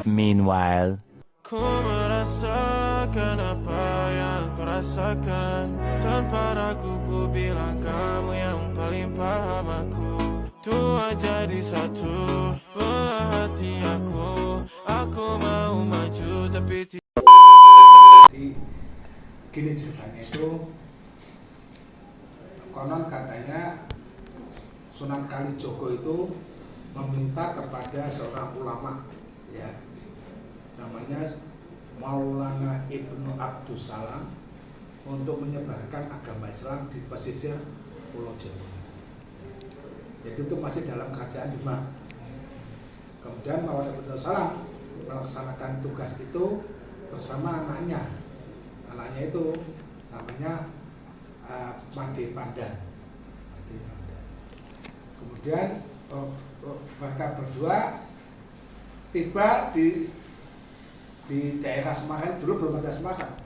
Meanwhile, ku merasakan apa yang kau rasakan. Tanpa ragu ku bilang kamu yang paling paham aku. Tua jadi satu belah hati aku. Aku mau maju tapi Jadi gini ceritanya itu, konon katanya Sunan Kalijogo itu meminta kepada seorang ulama, ya, namanya Maulana Ibnu Abdus Salam, untuk menyebarkan agama Islam di pesisir Pulau Jawa. Jadi itu masih dalam kerajaan Demak. Kemudian Maulana Ibnu Abdus Salam melaksanakan tugas itu bersama anaknya. Anaknya itu namanya Made Pandan. Kemudian mereka berdua tiba di daerah Semarang. Dulu belum ada Semarang.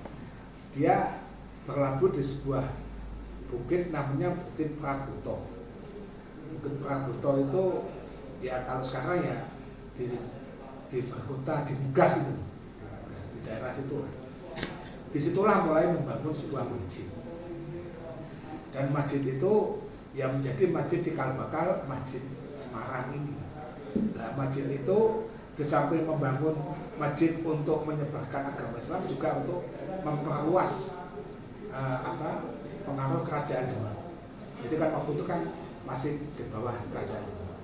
Dia berlabuh di sebuah bukit namanya Bukit Praguto. Bukit Praguto itu ya kalau sekarang ya di Praguta, di Mugas itu, di daerah situ. Disitulah mulai membangun sebuah masjid. Dan masjid itu yang menjadi masjid cikal bakal Masjid Semarang ini. Nah, masjid itu di samping membangun masjid untuk menyebarkan agama Islam, juga untuk memperluas pengaruh kerajaan Demak. Jadi kan waktu itu kan masih di bawah kerajaan Demak.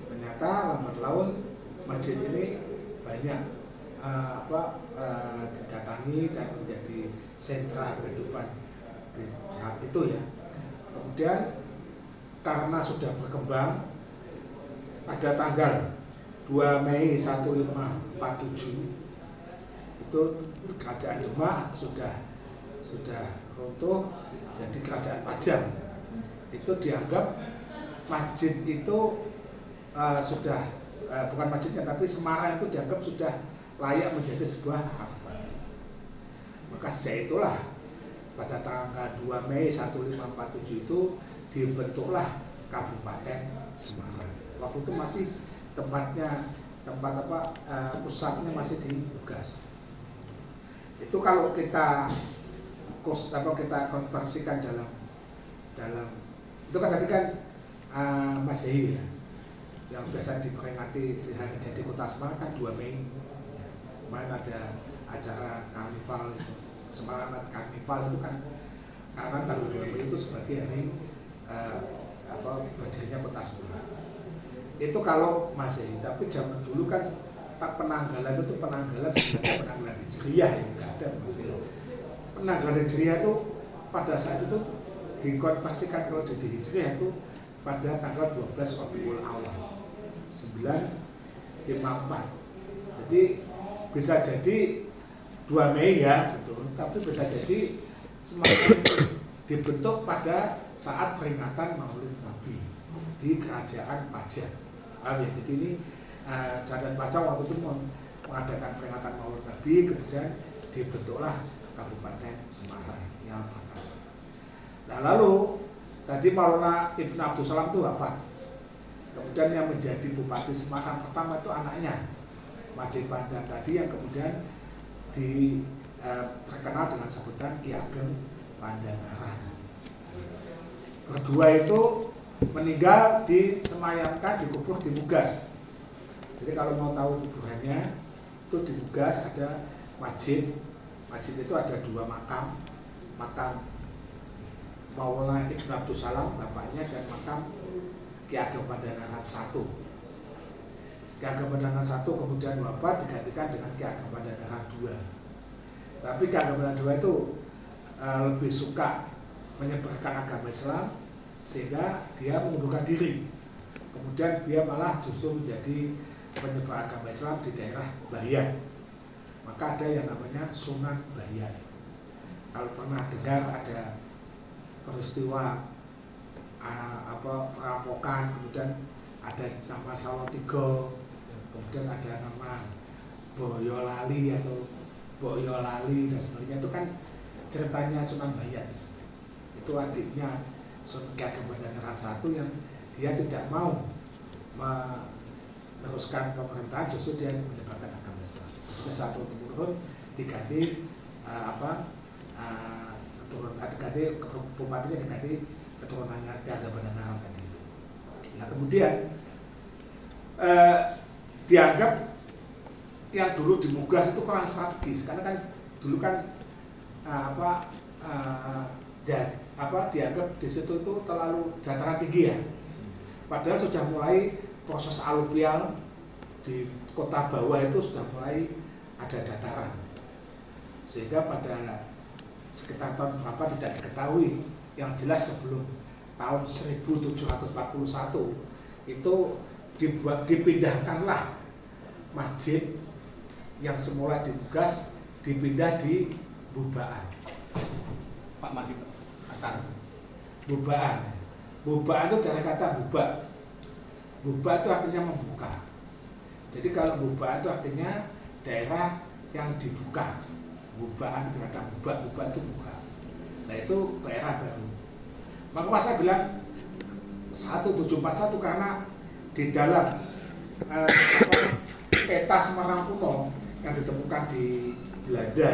Ternyata lambat laun masjid ini banyak didatangi dan menjadi sentra kehidupan di saat itu, ya. Kemudian karena sudah berkembang, pada tanggal 2 Mei 1547 itu kerajaan Demak sudah runtuh jadi kerajaan Pajang. Itu dianggap masjid itu bukan masjidnya, tapi Semarang itu dianggap sudah layak menjadi sebuah kabupaten. Maka sejak itulah pada tanggal 2 Mei 1547 itu dibentuklah Kabupaten Semarang. Waktu itu masih pusatnya masih di Mugas. Itu kalau kita konversikan dalam itu kan tadi kan Masehi, ya, yang biasa diperingati hari jadi kota Semarang kan 2 Mei. Kemarin ada acara karnival Semarang Karnival itu kan karena tanggal 2 Mei itu sebagai hari berdirinya kota Semarang. Itu kalau Masehi. Tapi zaman dulu kan penanggalan itu sebenarnya penanggalan Hijriah, ya, nggak ada Masehi. Penanggalan Hijriah itu pada saat itu dikonversikan kalau di Hijriah itu pada tanggal 12 Rabiul Awal 954. Jadi bisa jadi 2 Mei, ya, betul. Tapi bisa jadi semakin dibentuk pada saat peringatan Maulid Nabi di Kerajaan Pajang. Ya, jadi ini Kerajaan Pajang waktu itu mengadakan peringatan Maulid Nabi, kemudian dibentuklah Kabupaten Semarang yang pertama. Nah, lalu tadi Maulana Ibnu Abdus Salam itu wafat. Kemudian yang menjadi Bupati Semarang pertama itu anaknya Made Pandan tadi, yang kemudian terkenal dengan sebutan Ki Ageng Pandanaran. Berdua itu meninggal disemayamkan, dikubur di Mugas. Jadi kalau mau tahu kuburannya itu di Mugas ada masjid. Masjid itu ada 2 makam Maulana Ibnu Abdus Salam bapaknya, dan makam Ki Ageng Pandanaran 1. Ki Ageng Pandanaran 1 kemudian wafat, digantikan dengan Ki Ageng Pandanaran 2. Tapi Ki Ageng Pandanaran 2 itu lebih suka menyebarkan agama Islam, sehingga dia mengundurkan diri. Kemudian dia malah justru menjadi penyebar agama Islam di daerah Bayan. Maka ada yang namanya Sunan Bayan. Kalau pernah dengar ada peristiwa perampokan, kemudian ada nama Salotigo, kemudian ada nama Boyolali atau Boyolali dan sebagainya. Itu kan ceritanya Sunan Bayan. Itu adiknya Ki Ageng Pandanaran I yang dia tidak mau meneruskan pemerintahan, justru dia menyebarkan agama Islam. Jadi satu turun diganti diganti bupatinya, diganti keturunannya Ki Ageng Pandanaran tadi itu. Nah kemudian dianggap yang dulu di Muglas itu kurang strategis, karena kan dulu kan dianggap di situ itu terlalu dataran tinggi ya. Padahal sudah mulai proses aluvial di kota bawah itu sudah mulai ada dataran. Sehingga pada sekitar tahun berapa tidak diketahui, yang jelas sebelum tahun 1741 itu dipindahkanlah masjid yang semula di Muglas dipindah di Bubaan. Pak Masjid Hasan. Bubaan. Bubaan itu dari kata buba. Buba itu artinya membuka. Jadi kalau Bubaan itu artinya daerah yang dibuka. Bubaan itu kata buba, buba itu buka. Nah itu daerah baru. Maka pas saya bilang 1741 karena di dalam peta Semarang kuno yang ditemukan di Belanda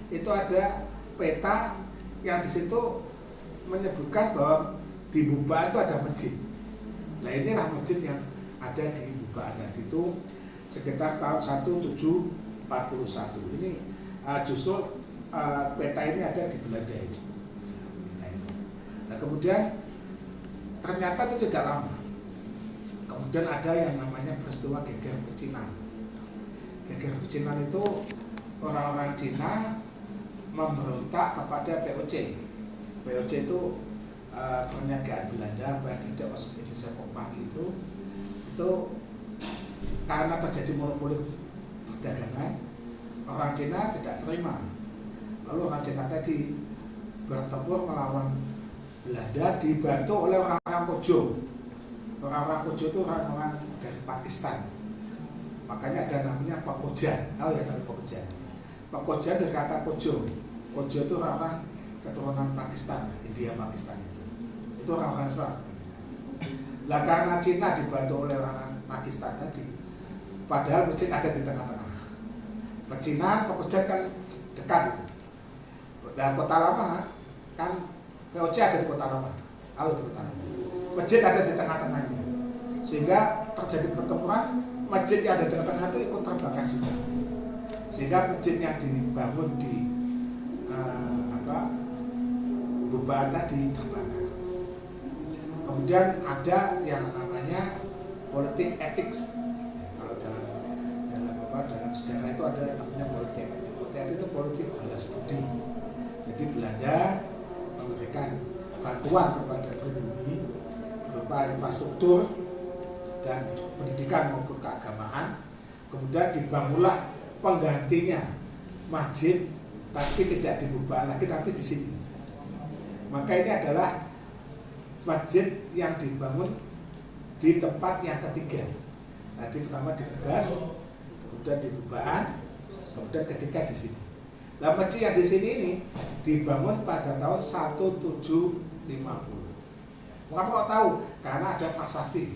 itu ada peta yang di situ menyebutkan bahwa di Bubaan itu ada masjid. Nah inilah masjid yang ada di Bubaan. Nah, itu sekitar tahun 1741. Ini justru peta ini ada di Belanda itu. Nah kemudian ternyata itu tidak lama. Kemudian ada yang namanya peristiwa geger pecinan. Geger pecinan itu orang-orang Cina memberontak kepada VOC. VOC itu perniagaan Belanda, Verenigde Oost-Indische Compagnie itu karena terjadi monopoli perdagangan, orang Cina tidak terima. Lalu orang Cina tadi bertempur melawan Belanda dibantu oleh orang-orang Kojo. Orang-orang Kojo itu orang-orang dari Pakistan. Makanya ada namanya Pak Koja. Oh ya, dari Pak Koja. Pak Koja dari kata Kojo. Kojo itu orang-orang keturunan Pakistan, India Pakistan itu. Itu orang-orang Islam. Lah karena Cina dibantu oleh orang Pakistan tadi, padahal masjid ada di tengah-tengah. Pecinan, Pak Koja kan dekat itu. Dan Kota Lama kan VOC ada di Kota Lama. Di Kota Lama. Masjid ada di tengah-tengahnya. Sehingga terjadi pertempuran, masjid yang ada di tengah-tengah itu ikut terbakar juga. Sehingga masjid yang dibangun di Bubaan tadi terbakar. Kemudian ada yang namanya politik ethics. Kalau dalam sejarah itu ada yang namanya politik etik. Politik etik itu politik balas budi. Jadi Belanda memberikan bantuan kepada pribumi berupa infrastruktur dan pendidikan maupun keagamaan. Kemudian dibangunlah penggantinya masjid, tapi tidak di Bubaan lagi, tapi di sini. Maka ini adalah masjid yang dibangun di tempat yang ketiga. Tadi pertama di Muglas, kemudian di Bubaan, kemudian ketiga di sini. Nah, masjid yang di sini ini dibangun pada tahun 1750. Mengapa kok tahu? Karena ada prasasti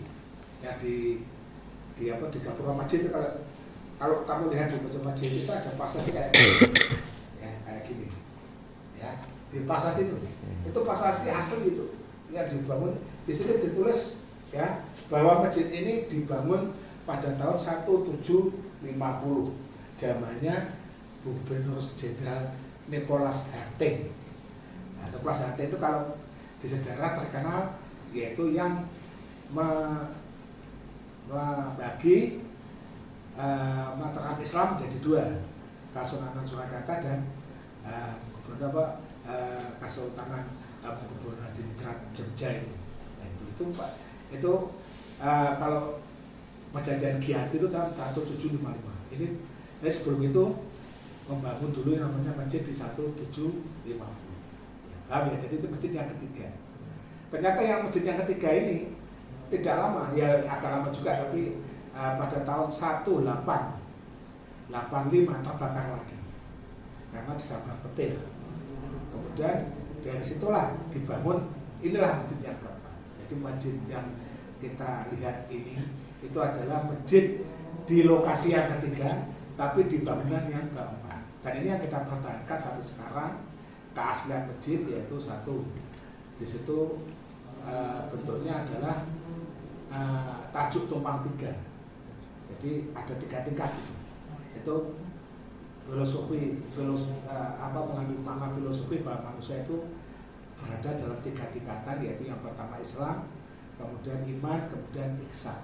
yang di gapura masjid itu. Kalau kamu lihat di masjid itu ada prasasti kayak gini, ya, kayak gini, ya, di prasasti itu prasasti asli itu yang dibangun. Di sini ditulis ya bahwa masjid ini dibangun pada tahun 1750, zamannya Gubernur Jenderal Nicholas Harting. Nah, Nicholas Harting itu kalau di sejarah terkenal yaitu yang membagi Mataram Islam menjadi dua, Kesultanan Surakarta dan Kesultanan Gubernur Adiningrat Jogja itu. Nah, itu kalau perjanjian Giyanti itu tahun 1755. Ini sebelum itu membangun dulu yang namanya masjid di 1750. Paham ya? Jadi itu masjid yang ketiga. Ternyata yang masjid yang ketiga ini tidak lama, ya agak lama juga, tapi pada tahun 1885 terbakar lagi karena disambar petir. Kemudian dari situlah dibangun, inilah masjid yang keempat. Jadi masjid yang kita lihat ini itu adalah masjid di lokasi yang ketiga, tapi di bangunan yang keempat. Dan ini yang kita pertahankan sampai sekarang, keaslian masjid, yaitu satu, di situ bentuknya adalah tajuk tumpang tiga. Jadi ada 3 tingkat gitu. Itu mengandung makna filosofi bahwa manusia itu berada dalam 3 tingkatan, yaitu yang pertama Islam, kemudian iman, kemudian ihsan.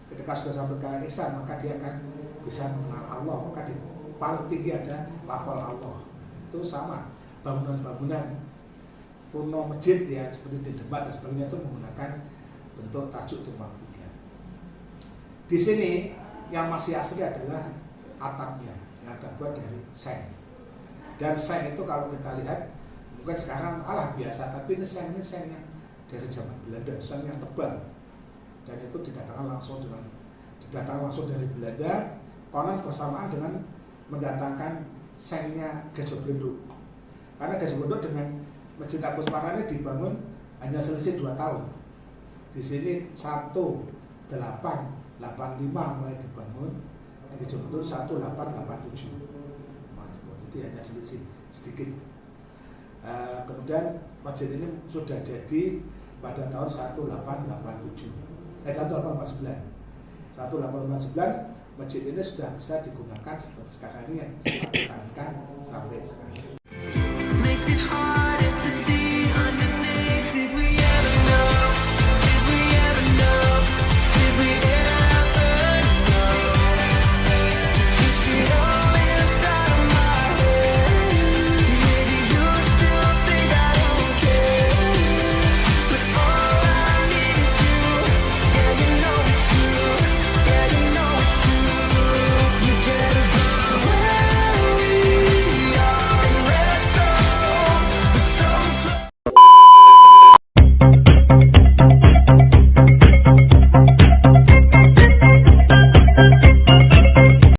Ketika sudah sampai ke ihsan, maka dia akan bisa mengenal Allah. Maka di paling tinggi ada lafal Allah. Itu sama bangunan-bangunan kuno masjid ya, seperti di Demak dan sebagainya, itu menggunakan bentuk tajuk tumpang tiga. Di sini yang masih asli adalah atapnya yang terbuat dari seng. Dan seng itu kalau kita lihat, bukan sekarang biasa, tapi ini seng yang dari zaman Belanda, seng yang tebal. Dan itu didatangkan langsung dari Belanda, konon bersamaan dengan mendatangkan sengnya Gajah Belanda. Karena Gajah Belanda dengan Masjid Agus Mara ini dibangun hanya selisih 2 tahun. Di sini 1885 mulai dibangun, di Gajah Belanda 1887. Jadi hanya selisih sedikit. Kemudian masjid ini sudah jadi pada tahun 1889 masjid ini sudah bisa digunakan seperti sekarang ini yang dipertahankan sampai sekarang.